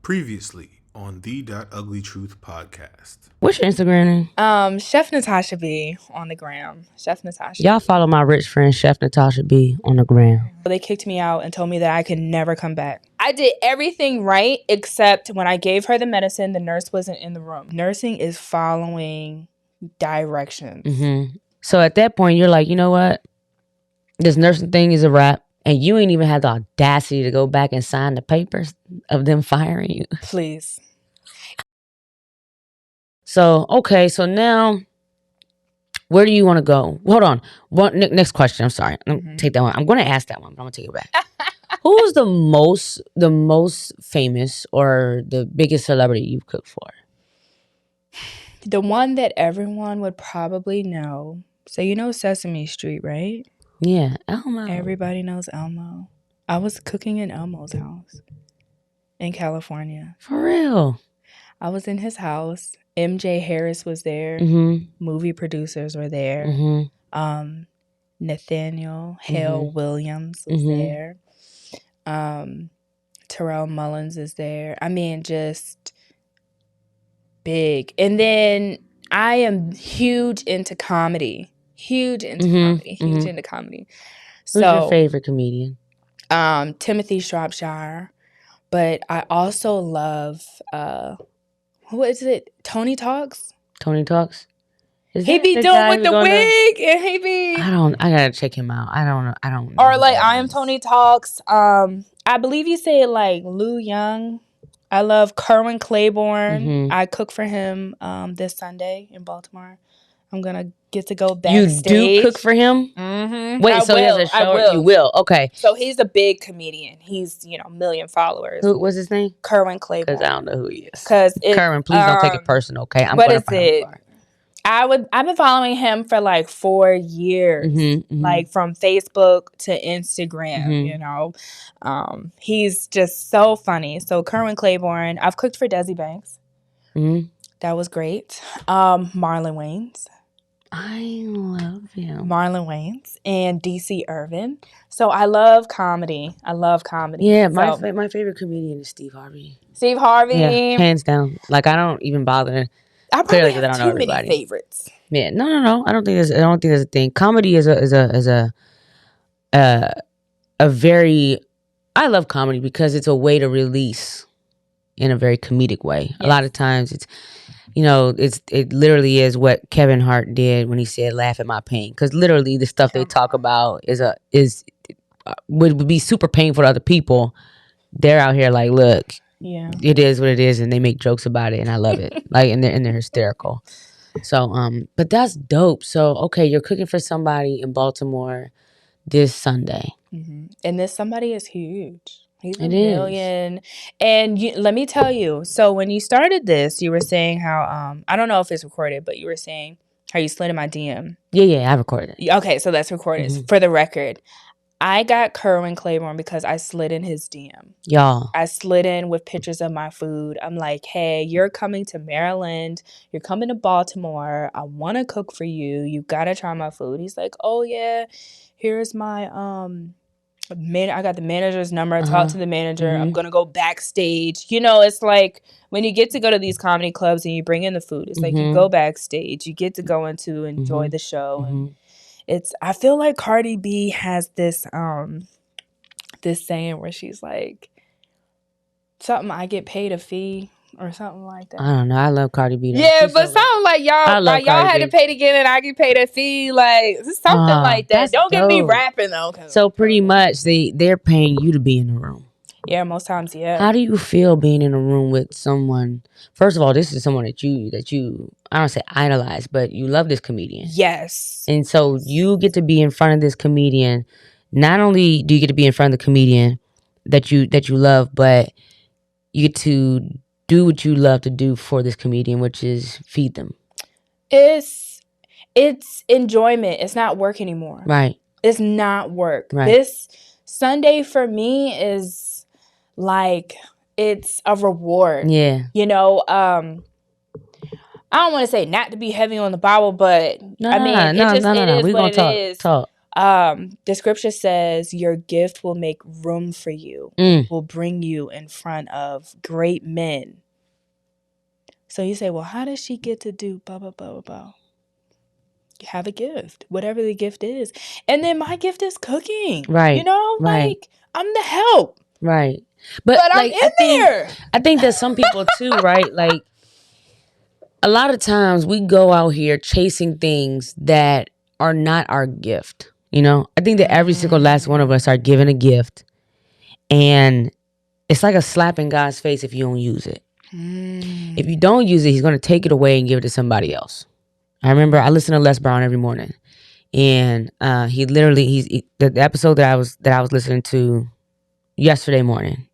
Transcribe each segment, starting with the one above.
Previously on The.Ugly Truth Podcast. What's your Instagram name? CHEF Natasha B on the gram. CHEF Natasha. Y'all follow my rich friend CHEF Natasha B on the gram. They kicked me out and told me that I could never come back. I did everything right except when I gave her the medicine, the nurse wasn't in the room. Nursing is following directions. Mm-hmm. So at that point, you're like, you know what? This nursing thing is a wrap. And you ain't even had the audacity to go back and sign the papers of them firing you. Please. So, okay. So now, where do you want to go? Hold on. Next question. I'm sorry. Take that one. I'm going to ask that one, but I'm going to take it back. Who's the most famous or the biggest celebrity you've cooked for? The one that everyone would probably know. So you know Sesame Street, right? Yeah, Elmo. Everybody knows Elmo. I was cooking in Elmo's house in California. For real? I was in his house. MJ Harris was there. Mm-hmm. Movie producers were there. Mm-hmm. Nathaniel Hale Williams was there. Terrell Mullins is there. I mean, just big. And then I am huge into comedy. Huge into comedy. Who's your favorite comedian? Timothy Shropshire. But I also love who is it? Tony Talks? Tony Talks? He be doing with the wig and he be I gotta check him out. I don't know. Or like I Am Tony Talks. I believe you say like Lou Young. I love Kerwin Claiborne. I cook for him this Sunday in Baltimore. I'm gonna get to go backstage. You do cook for him? Mm-hmm. Wait, so he has a show? You will? Okay. So he's a big comedian. He's, a million followers. What's his name? Kerwin Claiborne. Because I don't know who he is. Kerwin, please don't take it personal, okay? What is it? I've been following him for like 4 years, like from Facebook to Instagram, he's just so funny. So Kerwin Claiborne, I've cooked for Desi Banks. That was great. Marlon Wayans. I love him. Marlon Wayans and DC Irvin. So I love comedy. Yeah, my favorite comedian is Steve Harvey. Steve Harvey. Yeah, hands down. Like I don't even bother. I probably have too many favorites. Yeah, no. I don't think there's a thing. Comedy is a very. I love comedy because it's a way to release in a very comedic way. Yes. A lot of times it's, it literally is what Kevin Hart did when he said "laugh at my pain," because literally the stuff they talk about would be super painful to other people. They're out here like, look. Yeah, it is what it is, and they make jokes about it, and I love it. Like, and they're hysterical. So, but that's dope. So, okay, you're cooking for somebody in Baltimore this Sunday, and this somebody is huge. He's a million. And let me tell you. So when you started this, you were saying how I don't know if it's recorded, but you were saying how you slid in my DM. Yeah, I recorded it. Okay, so that's recorded. For the record. I got Kerwin Claiborne because I slid in his DM. Y'all. I slid in with pictures of my food. I'm like, hey, you're coming to Maryland. You're coming to Baltimore. I want to cook for you. You got to try my food. He's like, oh, yeah, here's my, I got the manager's number. I talked to the manager. I'm going to go backstage. It's like when you get to go to these comedy clubs and you bring in the food, it's like you go backstage. You get to go into enjoy the show. And I feel like Cardi B has this saying where she's like, something I get paid a fee or something like that. I don't know. I love Cardi B. Yeah, but something like y'all had to pay to get in and I get paid a fee. Like something like that. Don't get me rapping though. So pretty much they're paying you to be in the room. Yeah, most times, yeah. How do you feel being in a room with someone? First of all, this is someone that you I don't say idolize, but you love this comedian. Yes. And so you get to be in front of this comedian. Not only do you get to be in front of the comedian that you love, but you get to do what you love to do for this comedian, which is feed them. It's enjoyment. It's not work anymore. Right. It's not work. Right. This Sunday for me is like it's a reward. Yeah. I don't want to say not to be heavy on the Bible, but it is what it is. Talk. The scripture says your gift will make room for you, will bring you in front of great men. So you say, well, how does she get to do blah, blah, blah, blah, blah? You have a gift, whatever the gift is. And then my gift is cooking. Right. You know, right. like I'm the help. Right. But like, I'm in there. I think that some people too, right? Like a lot of times we go out here chasing things that are not our gift. You know, I think that every single last one of us are given a gift, and it's like a slap in God's face if you don't use it. If you don't use it, he's going to take it away and give it to somebody else. I remember I listen to Les Brown every morning, and the episode that I was listening to yesterday morning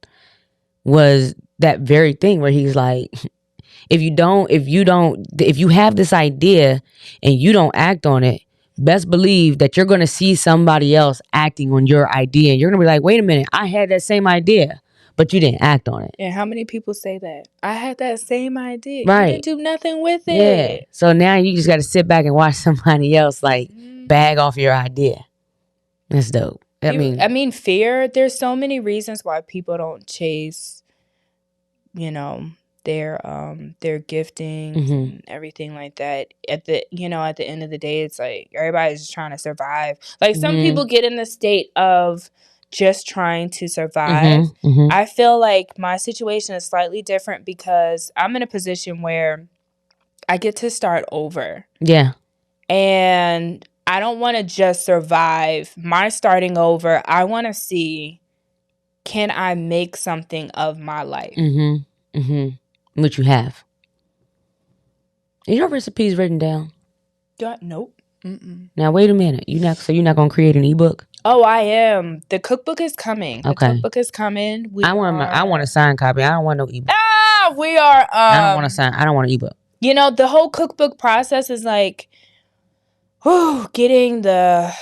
was that very thing where he's like, if you have this idea and you don't act on it, best believe that you're going to see somebody else acting on your idea, and you're going to be like, wait a minute, I had that same idea, but you didn't act on it. And how many people say that? I had that same idea. Right. You didn't do nothing with it. Yeah. So now you just got to sit back and watch somebody else like bag off your idea. That's dope. I mean, fear. There's so many reasons why people don't chase, you know, their giftings and everything like that. At the end of the day, it's like everybody's just trying to survive. Like some people get in the state of just trying to survive. I feel like my situation is slightly different because I'm in a position where I get to start over. Yeah. And I don't want to just survive my starting over. I want to see, can I make something of my life? Which you have. Is your recipes written down? Nope. Now wait a minute. You're not gonna create an ebook? Oh, I am. The cookbook is coming. Okay. The cookbook is coming. I want a signed copy. I don't want no ebook. We are. I don't want an ebook. You know, the whole cookbook process is like, getting the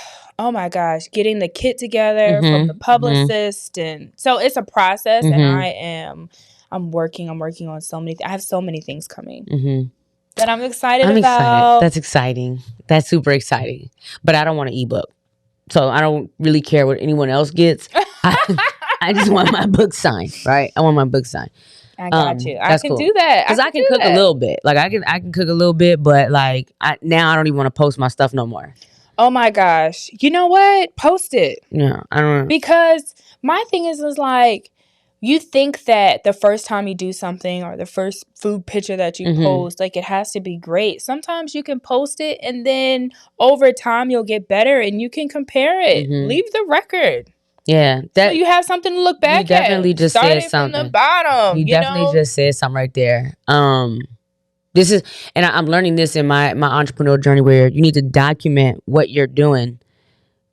kit together from the publicist, and so it's a process. And I'm working on so many. I have so many things coming that I'm excited about. Excited. That's exciting. That's super exciting. But I don't want an ebook, so I don't really care what anyone else gets. I just want my book signed. Right? I want my book signed. I got you. I can do that because I can cook a little bit. Like I can cook a little bit, but like now I don't even want to post my stuff no more. Oh my gosh! You know what? Post it. Yeah, I don't know. Because my thing is like, you think that the first time you do something or the first food picture that you post, like it has to be great. Sometimes you can post it and then over time you'll get better and you can compare it. Leave the record. Yeah, so you have something to look back at. You definitely just said something from the bottom. You definitely just said something right there. This is, and I'm learning this in my entrepreneurial journey, where you need to document what you're doing,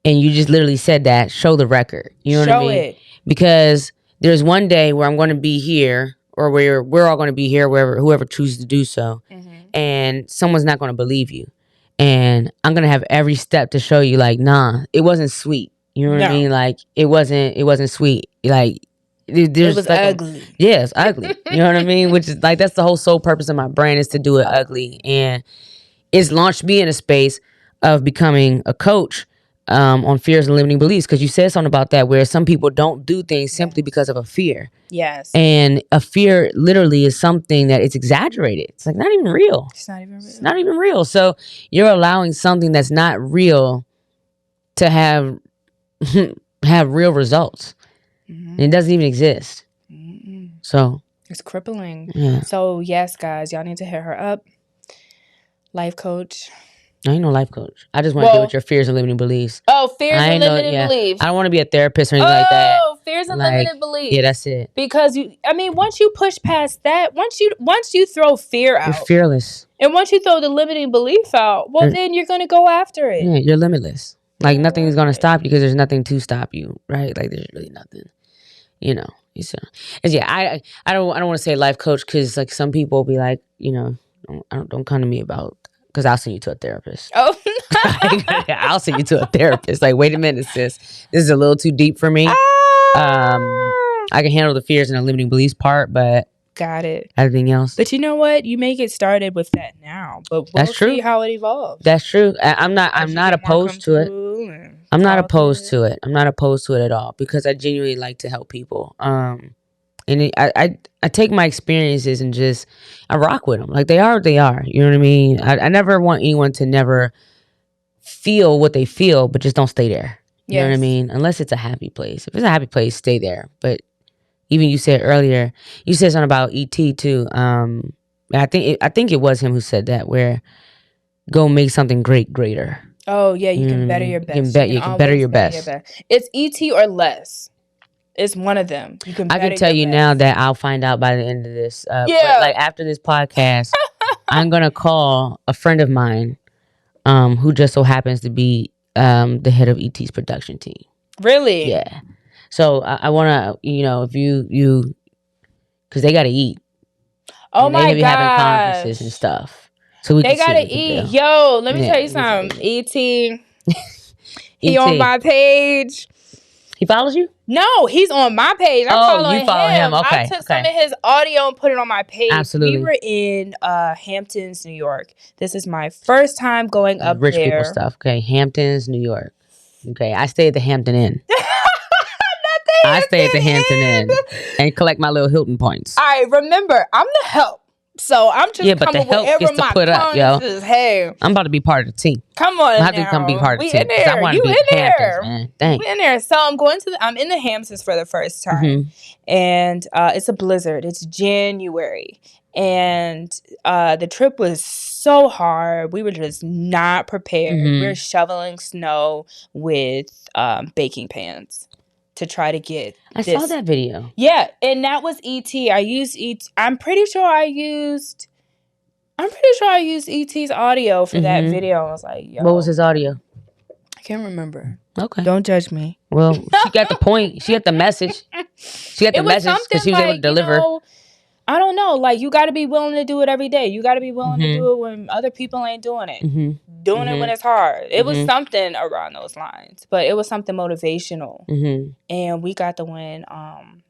and you just literally said that. Show the record. You know what I mean? Show it. Because there's one day where I'm going to be here, or where we're all going to be here, whoever chooses to do so, and someone's not going to believe you, and I'm going to have every step to show you, like, nah, it wasn't sweet. You know what I mean? Like it wasn't sweet. Like it was like ugly. It's ugly. You know what I mean? Which is like, that's the whole sole purpose of my brand, is to do it ugly. And it's launched me in a space of becoming a coach on fears and limiting beliefs. Because you said something about that, where some people don't do things simply because of a fear. Yes. And a fear literally is something that it's exaggerated. It's like not even real. It's not even real. It's not even real. So you're allowing something that's not real to have real results. And it doesn't even exist. So it's crippling. Yeah. So yes, guys, y'all need to hit her up. Life coach. I ain't no life coach. I just want to deal with your fears and limiting beliefs. Oh, fears and limiting beliefs. I don't want to be a therapist or anything like that. Oh, fears and limiting beliefs. Yeah, that's it. Because once you push past that, once you throw fear out, you're fearless. And once you throw the limiting belief out, then you're gonna go after it. Yeah, you're limitless. Like nothing is gonna stop you because there's nothing to stop you, right? Like there's really nothing, you know. I don't want to say life coach, because like some people will be like, you know, don't come to me about, because I'll send you to a therapist. Oh, I'll send you to a therapist. Like, wait a minute, sis, this is a little too deep for me. I can handle the fears and the limiting beliefs part, but got it. Everything else. But you know what? You may get started with that now, but we'll see how it evolves. That's true. I'm not opposed to it. I'm not talk opposed it. to it. I'm not opposed to it at all because I genuinely like to help people. And I take my experiences and just I rock with them. Like they are what they are. You know what I mean? I never want anyone to never feel what they feel, but just don't stay there. You know what I Yes. mean? Unless it's a happy place. If it's a happy place, stay there. But even you said earlier, you said something about ET too. I think it was him who said that. Where go make something greater. Oh yeah, you You know can what I better mean? your You can best. bet. You can better always your better your best. best. It's ET or less. It's one of them. You can. I better can tell your you best. now that I'll find out by the end of this. But Yeah. like after this podcast, I'm gonna call a friend of mine, who just so happens to be the head of ET's production team. Really? Yeah. So I wanna, if you, because they gotta eat. Oh and my they be having conferences and gosh. stuff. So we They can see gotta what we can eat. do. Yo, let me Yeah, tell you we can see something. ET. He ET. on my page. He follows you? No, he's on my page. I'm Oh, following you follow him. I Okay, took some of his audio and put it on my page. Absolutely. We were in Hamptons, New York. This is my first time going up Rich there. people stuff. Okay, Hamptons, New York. Okay, I stay at the Hampton Inn. I stay at the Hampton Inn and collect my little Hilton points. All right, remember, I'm the help. So I'm just but the coming help wherever gets to my put up, yo. is. Hey, I'm about to be part of the team. come on I have now. to come be part of the We team in because I there. want You to be in Hamptons, there. man. Dang. We in there. So I'm in the Hamptons for the first time. And it's a blizzard. It's January. And the trip was so hard. We were just not prepared. We were shoveling snow with baking pans to try to get I saw that video. Yeah, and that was ET. I used ET. I'm pretty sure I used ET's audio for that video. I was like, yo. What was his audio? I can't remember. Okay. Don't judge me. Well, she got the point. She got the message. She got the message because she was able to deliver. I don't know. Like, you got to be willing to do it every day. You got to be willing to do it when other people ain't doing it. Doing it when it's hard. It was something around those lines. But it was something motivational. And we got to win.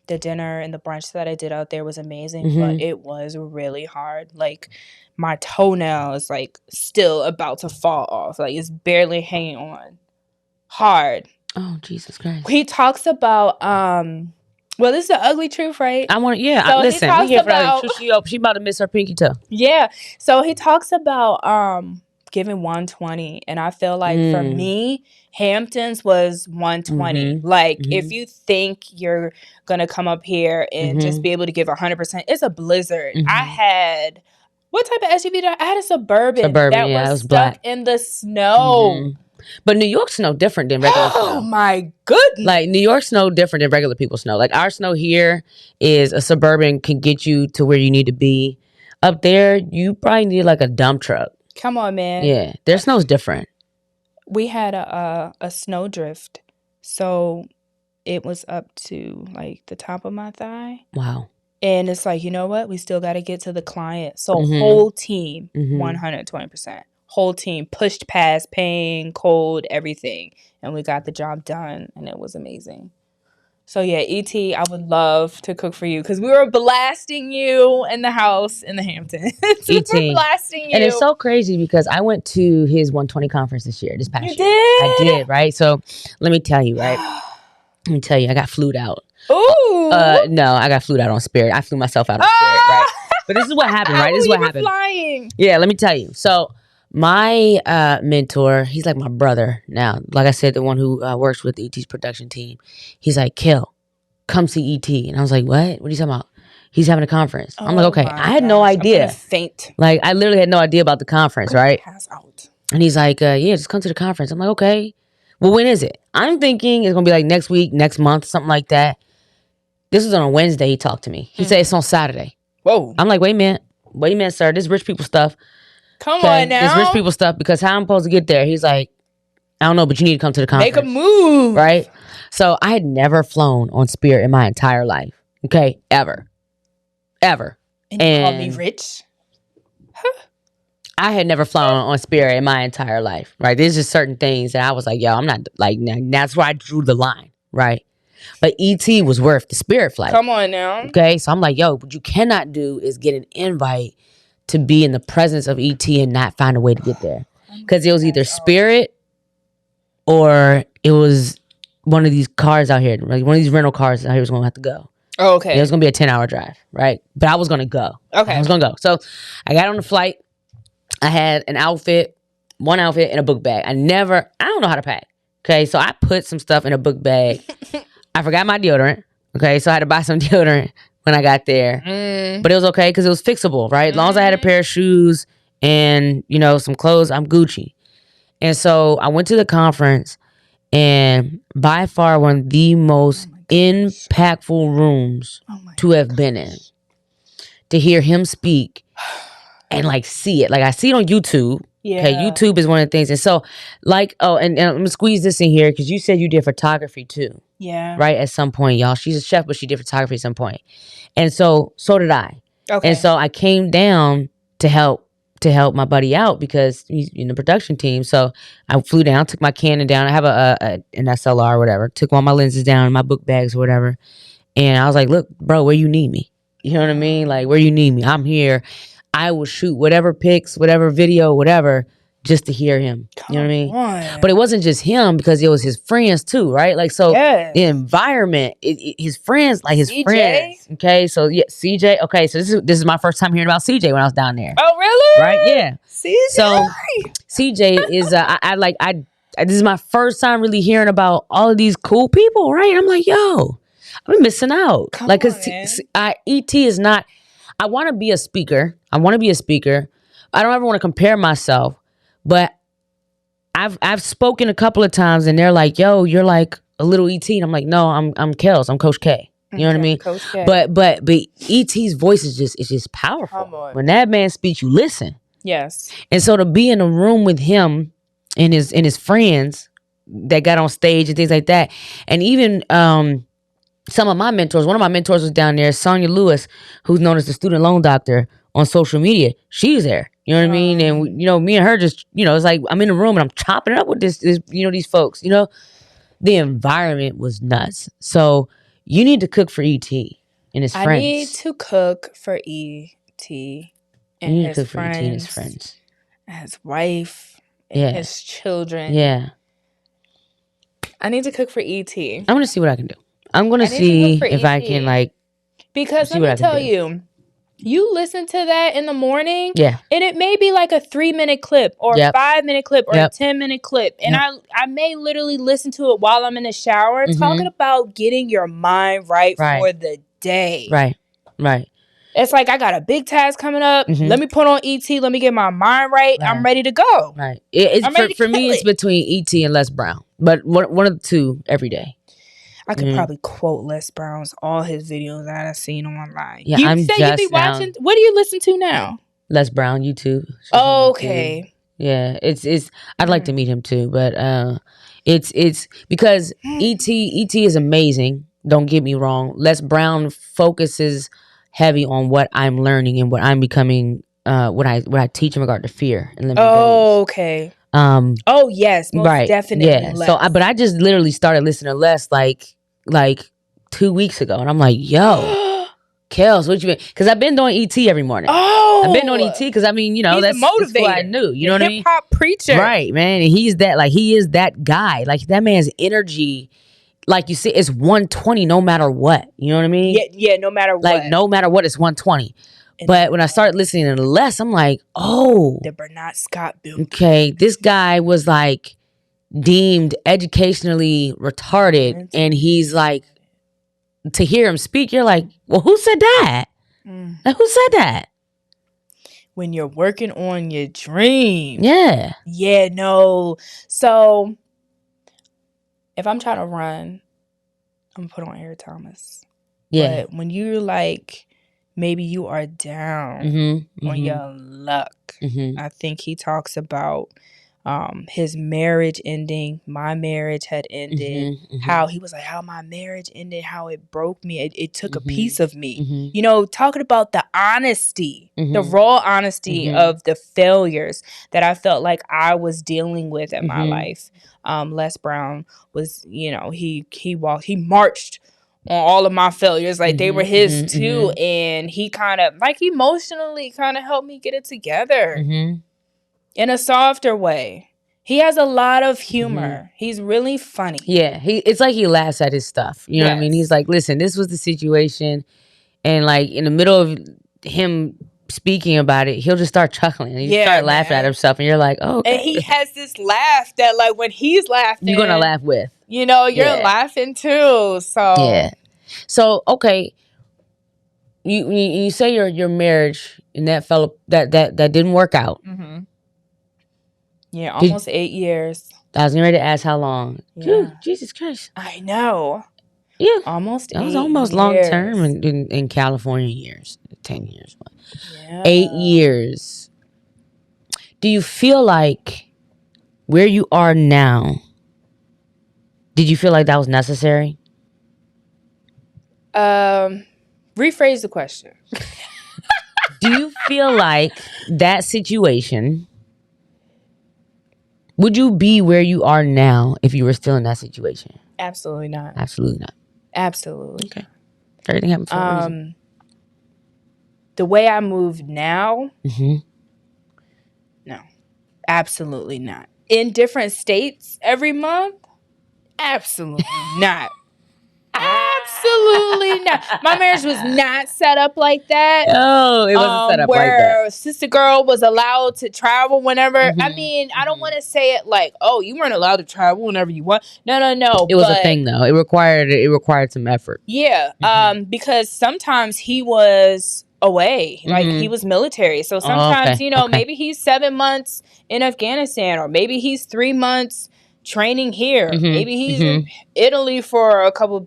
The dinner and the brunch that I did out there was amazing. But it was really hard. Like, my toenail is, like, still about to fall off. Like, it's barely hanging on. Hard. Oh, Jesus Christ. He talks about... well, this is the ugly truth, right? So listen, we here for the truth. She about to miss her pinky toe. Yeah. So he talks about giving 120. And I feel like for me, Hamptons was 120. Like, if you think you're going to come up here and just be able to give 100%, it's a blizzard. I had... What type of SUV did I had? A Suburban that was stuck black. in the snow. But New York snow different than regular snow. Oh my goodness. Like New York snow different than regular people's snow. Like our snow here is a Suburban can get you to where you need to be. Up there, you probably need like a dump truck. Come on, man. Yeah, their snow's different. We had a snow drift. So it was up to like the top of my thigh. Wow. And it's like, you know what? We still got to get to the client. So whole team, 120%. Whole team pushed past pain, cold, everything. And we got the job done. And it was amazing. So yeah, ET, I would love to cook for you. Because we were blasting you in the house in the Hamptons. We were blasting you. And it's so crazy because I went to his 120 conference this past year. You did? I did, right? So let me tell you, right? Let me tell you, I got flued out. Ooh. No, I got flued out on Spirit. I flew myself out on Spirit, right? But this is what happened, right? This is what happened. Flying. Yeah, let me tell you. So my mentor, he's like my brother now. Like I said, the one who works with ET's production team. He's like, Kill, come see ET. And I was like, what? What are you talking about? He's having a conference. I'm like, okay. I had no idea. I'm gonna faint. Like, I literally had no idea about the conference, right? Pass out. And he's like, yeah, just come to the conference. I'm like, okay. Well, when is it? I'm thinking it's going to be like next week, next month, something like that. This was on a Wednesday he talked to me. He said it's on Saturday. Whoa. I'm like, wait a minute, sir. This rich people stuff. Come on now. This rich people stuff because how I'm supposed to get there? He's like, I don't know, but you need to come to the conference. Make a move. Right? So I had never flown on Spirit in my entire life. Okay? Ever. And you call me rich? I had never flown on Spirit in my entire life. Right? There's just certain things that I was like, yo, I'm not like, that's where I drew the line. Right? But ET was worth the Spirit flight. Come on now. Okay? So I'm like, yo, what you cannot do is get an invite to be in the presence of ET and not find a way to get there. Because it was either Spirit or it was one of these cars out here, like one of these rental cars out here was going to have to go. Oh, okay. It was going to be a 10-hour drive, right? But I was going to go. Okay. I was going to go. So I got on the flight. I had one outfit, and a book bag. I don't know how to pack. Okay, so I put some stuff in a book bag. I forgot my deodorant. Okay, so I had to buy some deodorant when I got there. But it was okay because it was fixable, right? As long as I had a pair of shoes and, some clothes, I'm Gucci. And so I went to the conference, and by far one of the most impactful rooms to have been in. To hear him speak and see it. I see it on YouTube. Yeah. Okay, YouTube is one of the things. And so, and I'm going to squeeze this in here because you said you did photography too. Yeah. Right? At some point, y'all. She's a chef, but she did photography at some point. And so did I. Okay. And so I came down to help my buddy out because he's in the production team. So I flew down, took my Canon down. I have an SLR or whatever. Took all my lenses down, my book bags or whatever. And I was like, look, bro, where you need me? You know what I mean? Where you need me, I'm here. I will shoot whatever pics, whatever video, whatever, just to hear him. You know what I mean? On. But it wasn't just him because it was his friends too, right? The environment, his friends, his CJ? friends. Okay, so yeah, CJ. Okay, so this is my first time hearing about CJ when I was down there. Oh, really? Right? Yeah. CJ. So CJ is this is my first time really hearing about all of these cool people, right? I'm like, yo, I've been missing out. Because ET is not. I want to be a speaker. I don't ever want to compare myself, but I've spoken a couple of times, and they're like, "Yo, you're like a little ET," and I'm like, "No, I'm Kels. I'm Koach K." You know what I mean? Koach K. But ET's voice is just powerful. When that man speaks, you listen. Yes. And so to be in a room with him and his friends that got on stage and things like that, and even some of my mentors, one of my mentors was down there, Sonia Lewis, who's known as the student loan doctor on social media. She's there. You know what I mean? And, me and her just, it's like I'm in the room and I'm chopping it up with this these folks. The environment was nuts. So you need to cook for E.T. and his friends. I need to cook for E.T. and his friends. And his wife and his children. Yeah. I need to cook for E.T. I'm going to see what I can do. I'm going to see if I can because let me tell you, you listen to that in the morning, and it may be like a 3-minute clip or a 5-minute clip or a 10-minute clip, and I may literally listen to it while I'm in the shower, talking about getting your mind right for the day. Right. It's like I got a big task coming up. Let me put on ET. Let me get my mind right. I'm ready to go. Right. For me, it's between ET and Les Brown, but one of the two every day. I could probably quote Les Brown's all his videos that I've seen online. Yeah, you say you be watching. What do you listen to now? Les Brown, YouTube. Okay. Yeah, it's. I'd like to meet him too, but it's because ET is amazing. Don't get me wrong. Les Brown focuses heavy on what I'm learning and what I'm becoming. What I teach in regard to fear and limiting beliefs. Okay. Oh yes, most definitely. Yeah. Les. So, but I just literally started listening to Les like 2 weeks ago, and I'm like, yo, Kels, what you mean? Because I've been doing ET every morning. Oh, I've been doing ET because I mean, that's who I knew. You know what I mean? Hip hop preacher, right, man? And he's that he is that guy. That man's energy. Like you see, it's 120 no matter what. You know what I mean? Yeah, no matter what. No matter what, it's 120. But when I started listening to Les, I'm like, oh. The Bernard Scott build. Okay, this guy was deemed educationally retarded. And he's to hear him speak, you're like, well, who said that? Who said that? When you're working on your dream. Yeah. Yeah, no. So, if I'm trying to run, I'm going to put on Eric Thomas. Yeah. But when you're maybe you are down on your luck. I think he talks about his marriage ending. My marriage had ended. How he was how my marriage ended, how it broke me. It took a piece of me. Talking about the honesty, the raw honesty of the failures that I felt like I was dealing with in my life. Les Brown was, he marched on all of my failures, they were his too, and he kind of emotionally kind of helped me get it together in a softer way. He has a lot of humor. He's really funny. Yeah, it's like he laughs at his stuff. You know what I mean? He's like, listen, this was the situation. And like in the middle of him speaking about it, he'll just start chuckling. And he start laughing at himself. And you're like, oh, okay. And he has this laugh that like when he's laughing, you're going to laugh with. You know, you're laughing too. So. Yeah. So, okay. You say your marriage and that didn't work out. Mm-hmm. Yeah, almost 8 years. I was ready to ask how long. Yeah. Jesus Christ. I know. Yeah. Almost 8 years. It was almost long term in California years. 10 years. Yeah. 8 years. Do you feel like where you are now, did you feel like that was necessary? Rephrase the question. Do you feel like that situation, would you be where you are now if you were still in that situation? Absolutely not. Absolutely not. Absolutely. Okay. Everything happened for a reason. The way I move now, no, absolutely not. In different states every month, absolutely not. Absolutely not. My marriage was not set up like that. Oh, it wasn't set up like that. Where sister girl was allowed to travel whenever. I mean, I don't want to say it like, oh, you weren't allowed to travel whenever you want. No. It was a thing though. It required some effort. Yeah. Because sometimes he was away, like he was military. So sometimes, maybe he's 7 months in Afghanistan, or maybe he's 3 months training here. Maybe he's in Italy for a couple of,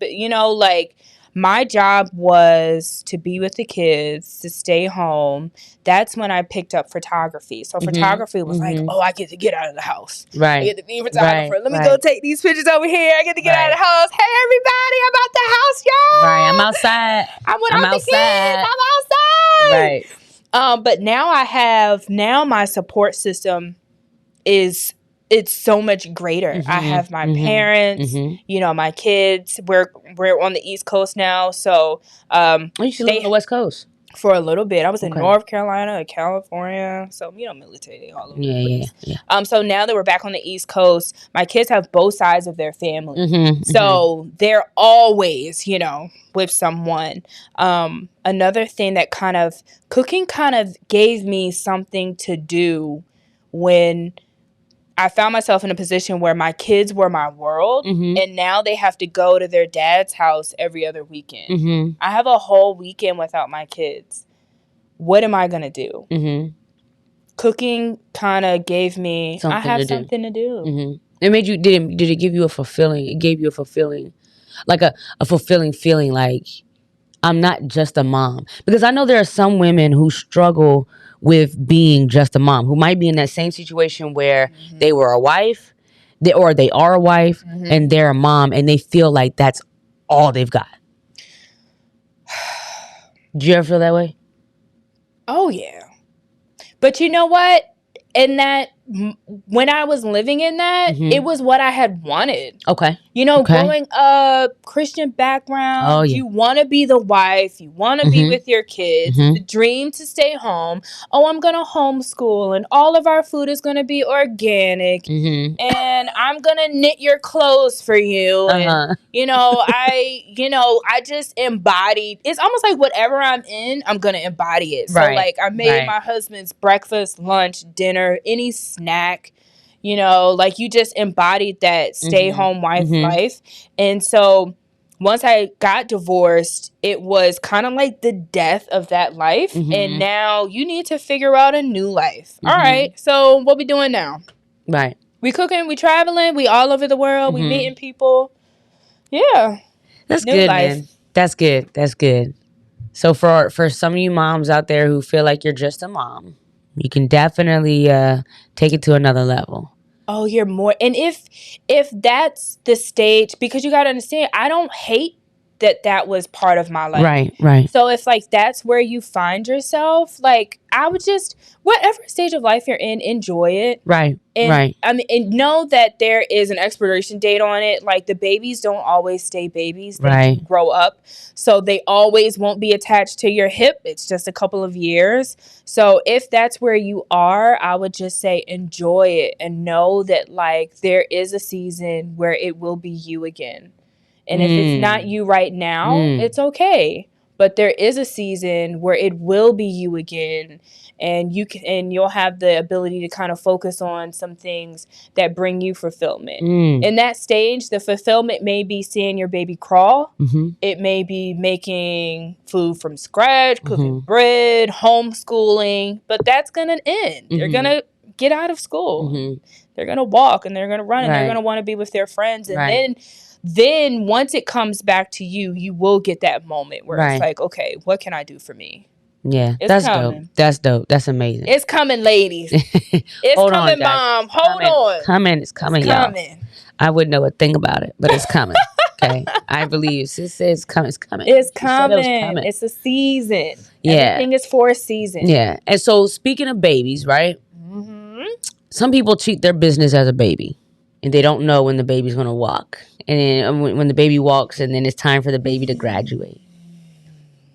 like my job was to be with the kids, to stay home. That's when I picked up photography. So photography was like, oh, I get to get out of the house. Right. I get to be a photographer. Let me go take these pictures over here. I get to get out of the house. Hey, everybody, I'm out the house, y'all. Right. I'm outside. I'm outside. I'm outside. Right. But now my support system it's so much greater. I have my parents, my kids. We're on the East Coast now, so you used to live on the West Coast for a little bit. I was in North Carolina and California, so military all over the place. Yeah. So now that we're back on the East Coast, my kids have both sides of their family, so they're always with someone. Another thing that cooking gave me something to do when I found myself in a position where my kids were my world, and now they have to go to their dad's house every other weekend. I have a whole weekend without my kids. What am I going to do? Cooking gave me something to do. It made you, did it give you it gave you a fulfilling, like a fulfilling feeling like, I'm not just a mom. Because I know there are some women who struggle with being just a mom, who might be in that same situation where they were a wife, they are a wife, and they're a mom, and they feel like that's all they've got. Do you ever feel that way? Oh, yeah. But you know what? When I was living in that, it was what I had wanted. Okay. Growing up, Christian background, you want to be the wife, you want to be with your kids, the dream to stay home. Oh, I'm going to homeschool, and all of our food is going to be organic, and I'm going to knit your clothes for you. And, I just embodied, it's almost like whatever I'm in, I'm going to embody it. So, like, I made my husband's breakfast, lunch, dinner, any snack, like you just embodied that stay home wife life. And so once I got divorced, it was kind of like the death of that life. And now you need to figure out a new life. All right. So what we doing now? Right. We cooking, we traveling, we all over the world, we meeting people. Yeah. That's new good, life. Man. That's good. That's good. So for some of you moms out there who feel like you're just a mom, you can definitely take it to another level. Oh, you're more. And if that's the stage, because you got to understand, I don't hate that was part of my life. Right. So if like that's where you find yourself, like I would just, whatever stage of life you're in, enjoy it. Right. And I mean, and know that there is an expiration date on it. Like the babies don't always stay babies. They do grow up. So they always won't be attached to your hip. It's just a couple of years. So if that's where you are, I would just say enjoy it and know that like there is a season where it will be you again. And if it's not you right now, it's okay. But there is a season where it will be you again, and you'll have the ability to kind of focus on some things that bring you fulfillment. In that stage, the fulfillment may be seeing your baby crawl. It may be making food from scratch, cooking bread, homeschooling, but that's gonna end. They're gonna get out of school. They're gonna walk and they're gonna run and they're gonna want to be with their friends. And then once it comes back to you, you will get that moment where it's like, okay, what can I do for me? Yeah, It's coming. That's dope. That's amazing. It's coming, ladies. It's Hold coming, on, guys. Mom. Hold on. It's coming, y'all. I wouldn't know a thing about it, but it's coming. Okay, I believe. Sis says it's coming. It's coming. It's coming. It's a season. Yeah, everything is for a season. Yeah, and so speaking of babies, right? Some people treat their business as a baby, and they don't know when the baby's gonna walk, and then when the baby walks, and then it's time for the baby to graduate.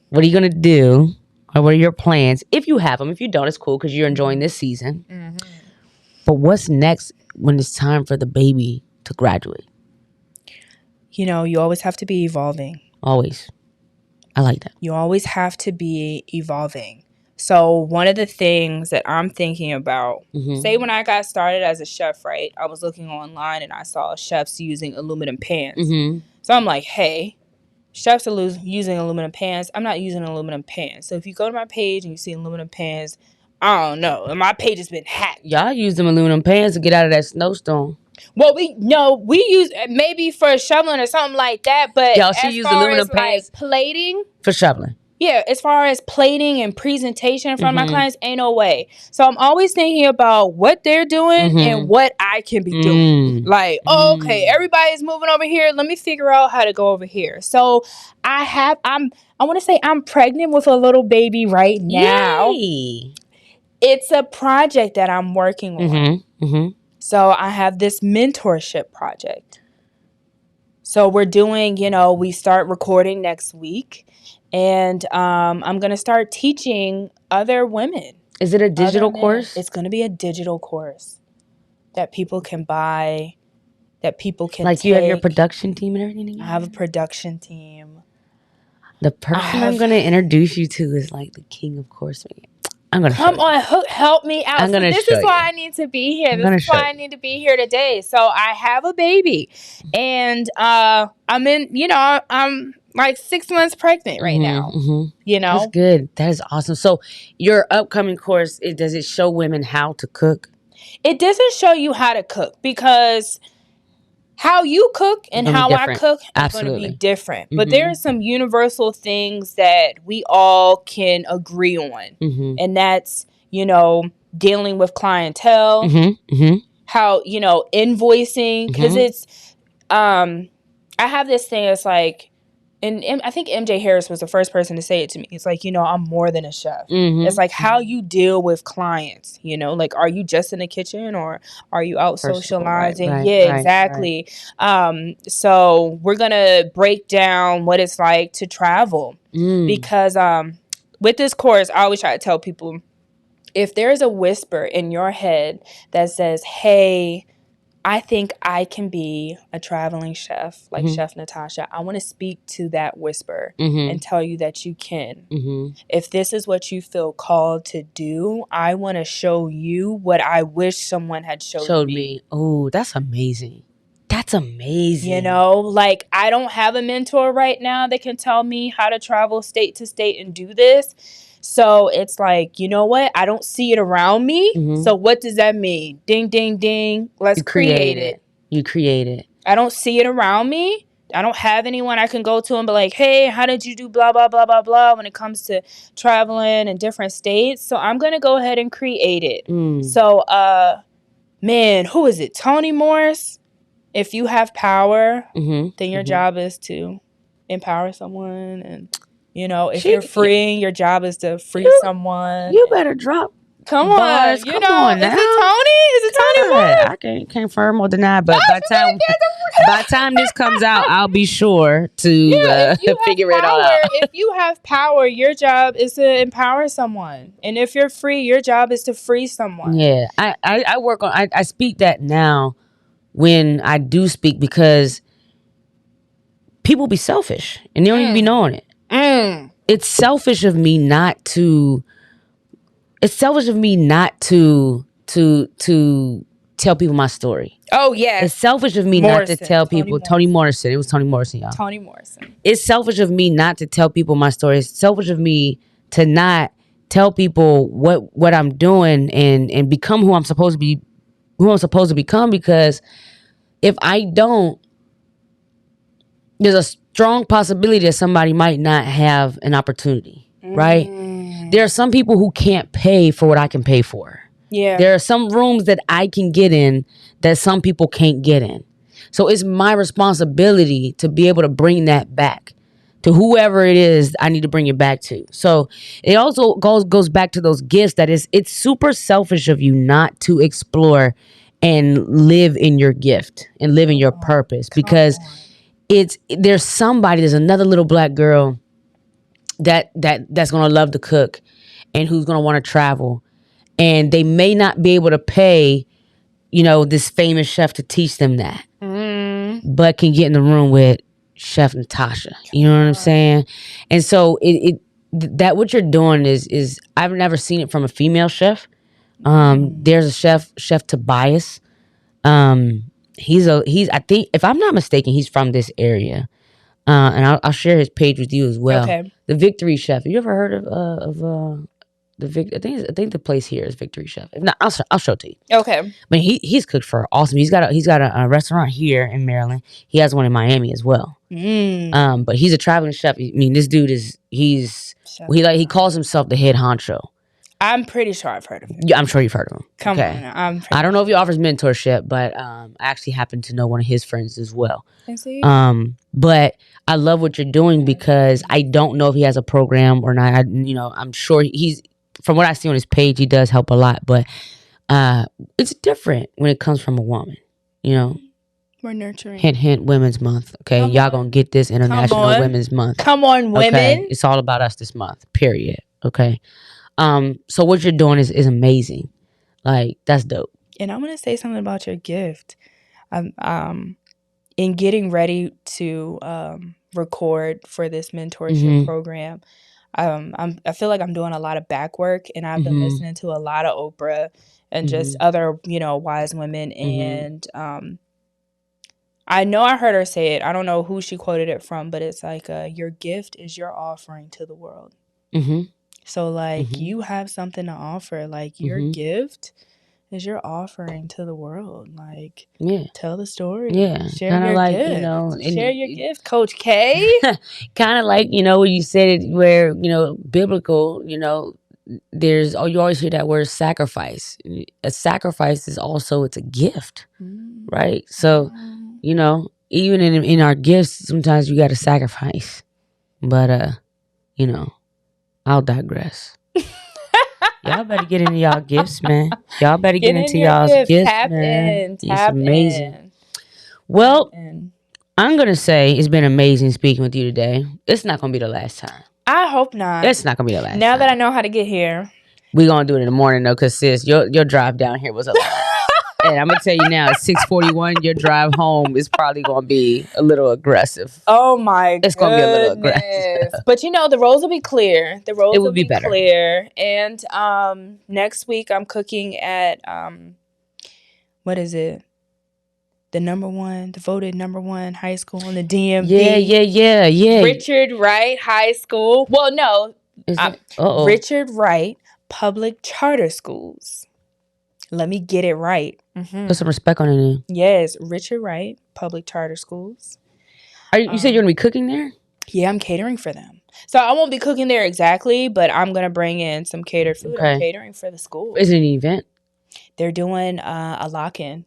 What are you gonna do? Or what are your plans? If you have them. If you don't, it's cool because you're enjoying this season. But what's next when it's time for the baby to graduate? You know, you always have to be evolving. Always. I like that. You always have to be evolving. So one of the things that I'm thinking about, say when I got started as a chef, right? I was looking online and I saw chefs using aluminum pans. So I'm like, hey, chefs are using aluminum pans. I'm not using aluminum pans. So if you go to my page and you see aluminum pans, I don't know. My page has been hacked. Y'all use them aluminum pans to get out of that snowstorm. Well, we use maybe for shoveling or something like that. But y'all should use aluminum pans like plating for shoveling. Yeah, as far as plating and presentation in front of my clients, ain't no way. So I'm always thinking about what they're doing and what I can be doing. Like, okay, everybody's moving over here. Let me figure out how to go over here. So I want to say I'm pregnant with a little baby right now. Yay. It's a project that I'm working on. So I have this mentorship project. So we're doing, we start recording next week. And I'm going to start teaching other women. Is it a digital course? It's going to be a digital course that people can buy, that people can like take. You have your production team and everything? I have a production team. The person I'm going to introduce you to is like the king of course. I'm going to come on, help me out. I'm gonna this is why I need to be here. This is why I need to be here today. So I have a baby, and I'm like 6 months pregnant right now. That's good. That is awesome. So your upcoming course, does it show women how to cook? It doesn't show you how to cook because how you cook and how I cook is going to be different. But there are some universal things that we all can agree on. And that's, dealing with clientele, how, invoicing. Because it's, I have this thing that's like, and I think MJ Harris was the first person to say it to me. It's like, I'm more than a chef. It's like how you deal with clients, like, are you just in the kitchen or are you out socializing? Exactly. Right. So we're going to break down what it's like to travel because with this course, I always try to tell people, if there's a whisper in your head that says, hey, I think I can be a traveling chef like Chef Natasha. I want to speak to that whisper and tell you that you can. If this is what you feel called to do, I want to show you what I wish someone had showed me. Oh, that's amazing. That's amazing. Like I don't have a mentor right now that can tell me how to travel state to state and do this. So it's like, you know what? I don't see it around me. So what does that mean? Ding, ding, ding. Let's create it. You create it. I don't see it around me. I don't have anyone I can go to and be like, hey, how did you do blah, blah, blah, blah, blah when it comes to traveling in different states? So I'm going to go ahead and create it. So, man, who is it? Toni Morris? If you have power, then your job is to empower someone, and if you're freeing, your job is to free someone. You better drop. Come bars. on, Come on now. Is it Tony? Is it Tony Moore? I can't confirm or deny, but by the time this comes out, I'll be sure to figure it all out. If you have power, your job is to empower someone, and if you're free, your job is to free someone. Yeah, I work on. I speak that now when I do speak, because people be selfish and they don't even be knowing it. It's selfish of me not to. It's selfish of me not to tell people my story. Oh, yeah. It's selfish of me not to tell people. Toni Morrison. It was Toni Morrison, y'all. Toni Morrison. It's selfish of me not to tell people my story. It's selfish of me to not tell people what I'm doing and become who I'm supposed to become, because if I don't, there's a strong possibility that somebody might not have an opportunity, right? There are some people who can't pay for what I can pay for. Yeah. There are some rooms that I can get in that some people can't get in. So it's my responsibility to be able to bring that back to whoever it is I need to bring it back to. So it also goes back to those gifts, that it's super selfish of you not to explore and live in your gift and live in your purpose, because there's another little black girl that's gonna love to cook and who's gonna want to travel, and they may not be able to pay, this famous chef to teach them that, but can get in the room with Chef Natasha. You know what I'm saying? And so that what you're doing is I've never seen it from a female chef. There's a chef Tobias. He's I think, if I'm not mistaken, he's from this area. And I'll share his page with you as well. Okay. The Victory Chef. Have you ever heard of the I think the place here is Victory Chef. If not, I'll show it to you. Okay. But he's cooked for awesome. He's got a restaurant here in Maryland. He has one in Miami as well. But he's a traveling chef. I mean, this dude he calls himself the head honcho. I'm pretty sure I've heard of him. Yeah, I'm sure you've heard of him. Come on. I don't know if he offers mentorship, but I actually happen to know one of his friends as well. But I love what you're doing, because I don't know if he has a program or not. I'm sure from what I see on his page, he does help a lot, but it's different when it comes from a woman. We're nurturing. Hint, hint, Women's Month. Okay, y'all gonna get this International Women's Month. Come on, women. Okay? It's all about us this month. Period. Okay. So what you're doing is amazing. Like, that's dope. And I'm gonna say something about your gift. In getting ready to record for this mentorship program, I feel like I'm doing a lot of back work, and I've been listening to a lot of Oprah and just other wise women, and I know I heard her say it. I don't know who she quoted it from, but it's like, your gift is your offering to the world. So, like, you have something to offer. Like, your gift is your offering to the world. Like, tell the story. Yeah. Share your gift. Share your gift, Koach K. Kind of like, when you said it, where, biblical, there's, you always hear that word sacrifice. A sacrifice is also, it's a gift, right? So, even in our gifts, sometimes you got to sacrifice. But, I'll digress. Y'all better get into y'all gifts, man. Y'all better get into y'all's gifts, man. It's amazing. Well, I'm going to say it's been amazing speaking with you today. It's not going to be the last time. I hope not. It's not going to be the last time. Now that I know how to get here. We're going to do it in the morning, though, because, sis, your drive down here was a lot. And I'm going to tell you now, at 6:41, your drive home is probably going to be a little aggressive. Oh, my goodness. It's going to be a little aggressive. But, the roads will be clear. The roads will be better. Clear. And next week, I'm cooking at, what is it? The voted number one high school in the DMV. Yeah. Richard Wright High School. Well, no. Richard Wright Public Charter Schools. Let me get it right. Put some respect on the name. Yes, Richard Wright Public Charter Schools. You said you're going to be cooking there? Yeah, I'm catering for them. So I won't be cooking there exactly, but I'm going to bring in some catered food. Okay. I'm catering for the school. Is it an event? They're doing a lock-in.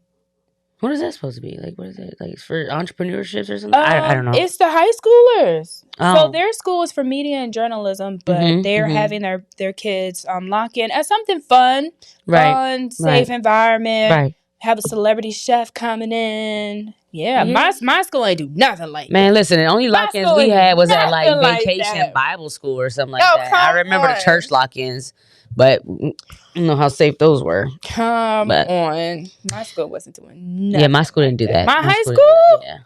What is that supposed to be? Like, what is it? Like, it's for entrepreneurships or something? I don't know. It's the high schoolers. Oh. So their school is for media and journalism, but they're having their kids lock in as something fun, safe environment. Right. Have a celebrity chef coming in. Yeah. My school ain't do nothing like that. Man, listen, the only lock-ins we had was at like nothing like vacation that. Bible school or something like Oh, that. come I remember the on. church lock-ins, but I don't know how safe those were. Come on. My school wasn't doing nothing. Yeah, my school didn't do that. My high school? Yeah.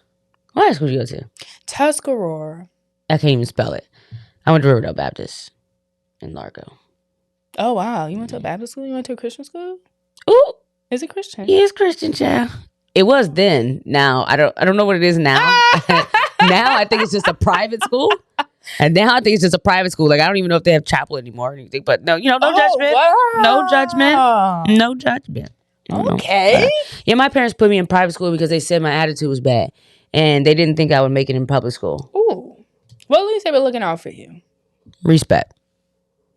What high school did you go to? Tuscarora. I can't even spell it. I went to Riverdale Baptist in Largo. Oh, wow. You went to a Baptist school? You went to a Christian school? Ooh. Is it Christian? He is Christian, child. It was then. Now I don't know what it is now. Now I think it's just a private school. And now I think it's just a private school. Like I don't even know if they have chapel anymore or anything. But no, no judgment. Wow. No judgment. No judgment. Okay. Yeah, my parents put me in private school because they said my attitude was bad. And they didn't think I would make it in public school. Ooh. Well, at least they were looking out for you. Respect.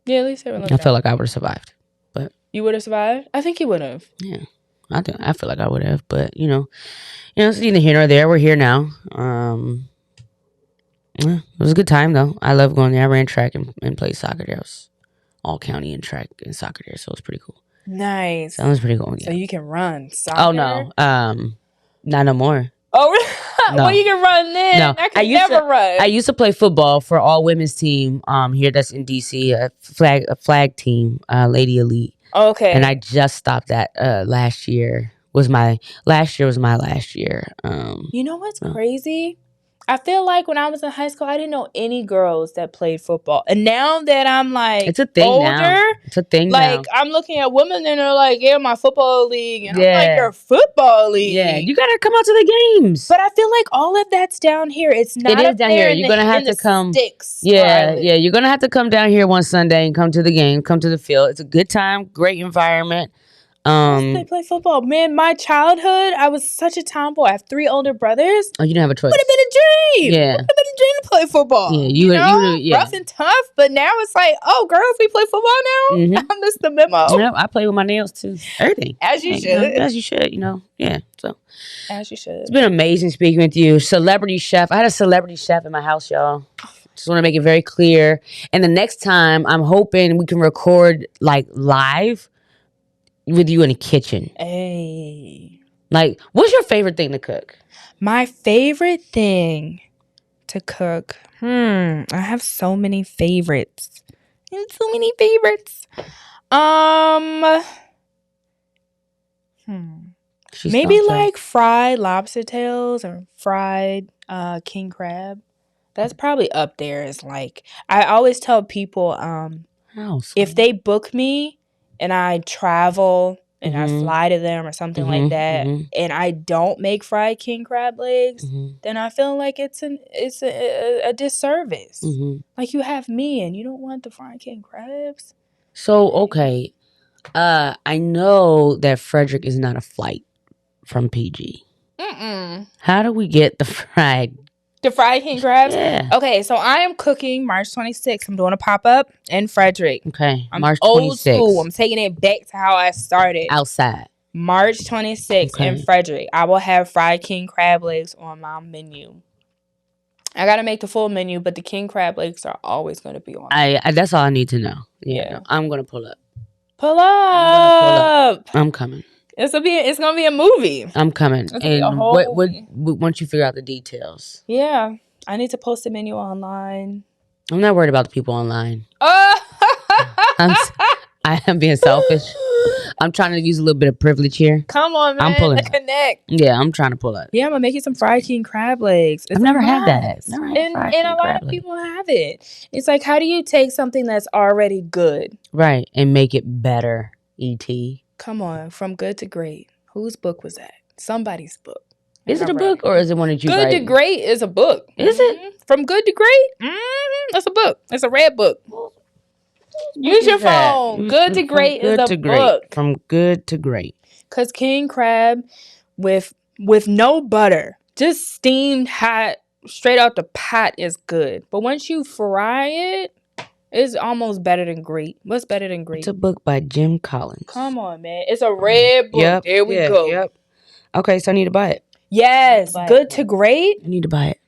Yeah, at least they were looking out. I felt like I would have survived. But you would have survived? I think you would have. Yeah. I feel like I would have, but it's neither here nor there. We're here now. It was a good time though. I love going there. I ran track and played soccer there. I was all county in track and soccer there, so it was pretty cool. Nice. So it was pretty cool. So you can run soccer? Oh no, not no more. Oh, really? No. Well, you can run then. No, I could never run. I used to play football for all women's team. Here, that's in DC, a flag team, Lady Elite. Okay. And I just stopped that last year. Was my last year. You know what's crazy? I feel like when I was in high school, I didn't know any girls that played football. And now that I'm like it's a thing older, now. It's a thing like now. I'm looking at women and they're like, yeah, my football league. And I'm like, your football league. Yeah, you gotta come out to the games. But I feel like all of that's down here. It's not. It is down here. You're gonna have to come. Sticks, yeah. You're gonna have to come down here one Sunday and come to the game, come to the field. It's a good time, great environment. They play football. Man, my childhood, I was such a tomboy. I have 3 older brothers. Oh, you didn't have a choice. Would have been a dream. Yeah. Would have been a dream to play football. Yeah, you rough and tough. But now it's like, oh, girls, we play football now? Mm-hmm. I missed the memo. Yep, I play with my nails too. Everything. As you should. As you should, Yeah. So as you should. It's been amazing speaking with you. Celebrity chef. I had a celebrity chef in my house, y'all. Just want to make it very clear. And the next time, I'm hoping we can record like live with you in the kitchen. Hey. Like, what's your favorite thing to cook? My favorite thing to cook. I have so many favorites. Maybe like fried lobster tails or fried king crab. That's probably up there. Is like I always tell people if they book me and I travel and I fly to them or something like that, and I don't make fried king crab legs, then I feel like it's a disservice. Like you have me and you don't want the fried king crabs. So okay, I know that Frederick is not a flight from PG. How do we get the fried king crabs? Yeah. Okay, so I am cooking March 26th. I'm doing a pop-up in Frederick. Okay, I'm March 26th. Old school. I'm taking it back to how I started. Outside. March 26th in Frederick. I will have fried king crab legs on my menu. I got to make the full menu, but the king crab legs are always going to be on. That's all I need to know. Yeah. No, I'm going to pull up. Pull up. I'm coming. It's gonna be a movie. I'm coming. And once you figure out the details. Yeah. I need to post the menu online. I'm not worried about the people online. I am being selfish. I'm trying to use a little bit of privilege here. Come on, man. I'm pulling the connect. Yeah, I'm trying to pull up. Yeah, I'm gonna make you some fried king crab legs. I've never had that. And a lot of people have it. It's like, how do you take something that's already good? Right, and make it better, E.T.? Come on, from good to great. Whose book was that? Somebody's book. Is it a book or is it one that you write? Good to Great is a book. Is it? From Good to Great? That's a book. It's a red book. Use your phone. Good to Great is a book. From Good to Great. Because king crab with no butter, just steamed hot, straight out the pot is good. But once you fry it, it's almost better than great. What's better than great? It's a book by Jim Collins. Come on, man. It's a red book. Yep. There we go. Yep. Okay, so I need to buy it. Yes, good to great. I need to buy it.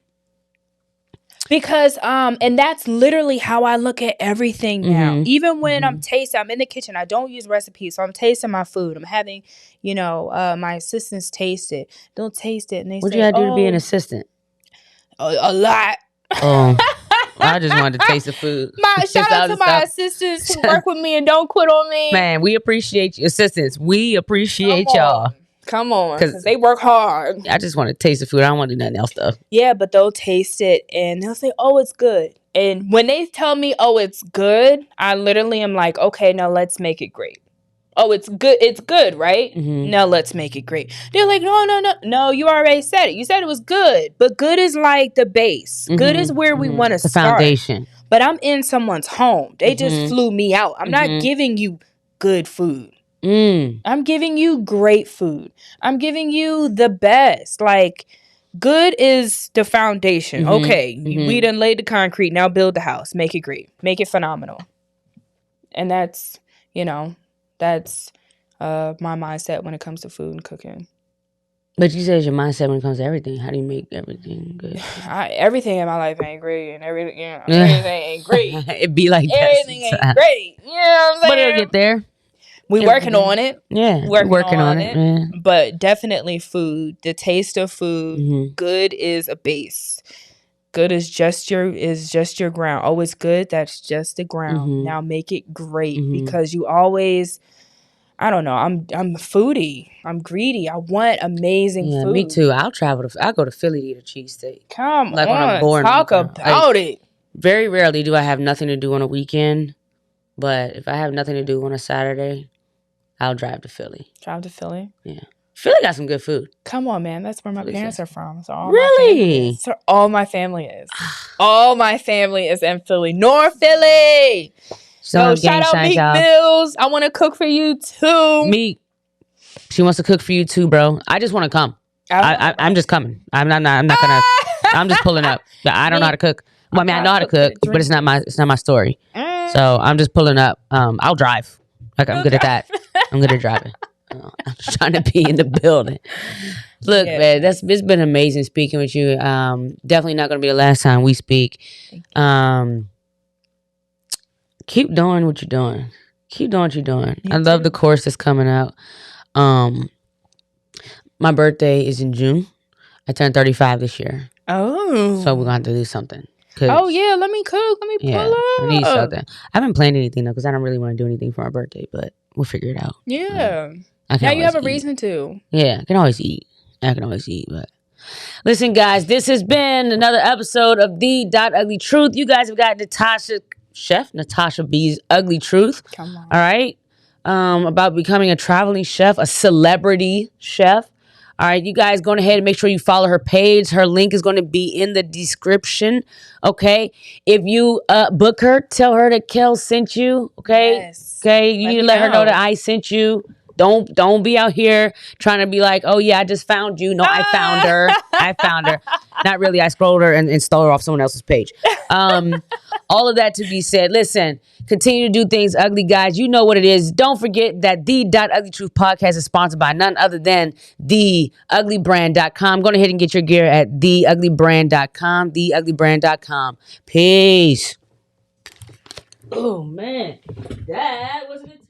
Because and that's literally how I look at everything now. Even when I'm in the kitchen, I don't use recipes, so I'm tasting my food. I'm having, my assistants taste it. They'll taste it and they What say, you gotta do to be an assistant? A lot. Oh, I just wanted to taste the food. Shout out to my assistants who work with me and don't quit on me. Man, we appreciate you, assistants. We appreciate y'all. Come on, because they work hard. I just want to taste the food. I don't want to do nothing else, though. Yeah, but they'll taste it and they'll say, oh, it's good. And when they tell me, oh, it's good, I literally am like, okay, now let's make it great. Oh, it's good. It's good, right? Now let's make it great. They're like, no, you already said it. You said it was good. But good is like the base. Good is where we want to start. The foundation. But I'm in someone's home. They just flew me out. I'm not giving you good food. I'm giving you great food. I'm giving you the best. Like, good is the foundation. Okay, we done laid the concrete. Now build the house. Make it great. Make it phenomenal. And that's, that's my mindset when it comes to food and cooking. But you said it's your mindset when it comes to everything. How do you make everything good? Everything in my life ain't great, and everything ain't great. It'd be like that. Everything ain't great. You know what I'm saying? But it'll get there. We working on it. Yeah, working on it. Yeah. But definitely food, the taste of food. Good is a base. Good is just your ground. Oh, it's good. That's just the ground. Now make it great because you always. I don't know. I'm a foodie. I'm greedy. I want amazing food. Me too. I'll go to Philly to eat a cheesesteak. Come like on, when I'm bored. Talk about it. Very rarely do I have nothing to do on a weekend, but if I have nothing to do on a Saturday, I'll drive to Philly. Drive to Philly? Yeah. Philly got some good food. Come on, man. That's where my parents are from. So really? All my family is. All my family is in Philly. North Philly. So shout out Meek Mills. I want to cook for you too. Meek. She wants to cook for you too, bro. I just want to come. I'm just coming. I'm not gonna. I'm just pulling up. I don't know how to cook. Well, I mean, I know how to cook, but it's not my story. So I'm just pulling up. I'll drive. Like I'm good at that. I'm good at driving. I'm just trying to be in the building. Look, man, it's been amazing speaking with you. Definitely not gonna be the last time we speak. Keep doing what you're doing. Keep doing what you're doing. I love the course that's coming out. My birthday is in June. I turned 35 this year. Oh. So we're going to have to do something. Oh, yeah. Let me cook. Let me pull up. I need something. I haven't planned anything, though, because I don't really want to do anything for my birthday, but we'll figure it out. Yeah. Now you have a reason to. Yeah. I can always eat. But listen, guys, this has been another episode of The.Ugly Truth. You guys have got CHEF Natasha B's Ugly Truth. Come on. All right. About becoming a traveling chef, a celebrity chef. All right, you guys go ahead and make sure you follow her page. Her link is going to be in the description. Okay. If you book her, tell her that Kel sent you. Okay. Yes. Okay. You need to let her know that I sent you. Don't be out here trying to be like, oh yeah, I just found you. No, I found her. Not really. I scrolled her and stole her off someone else's page. All of that to be said. Listen, continue to do things ugly, guys. You know what it is. Don't forget that the.Ugly Truth podcast is sponsored by none other than theuglybrand.com. Go ahead and get your gear at theuglybrand.com. Theuglybrand.com. Peace. Oh man, that was a good time.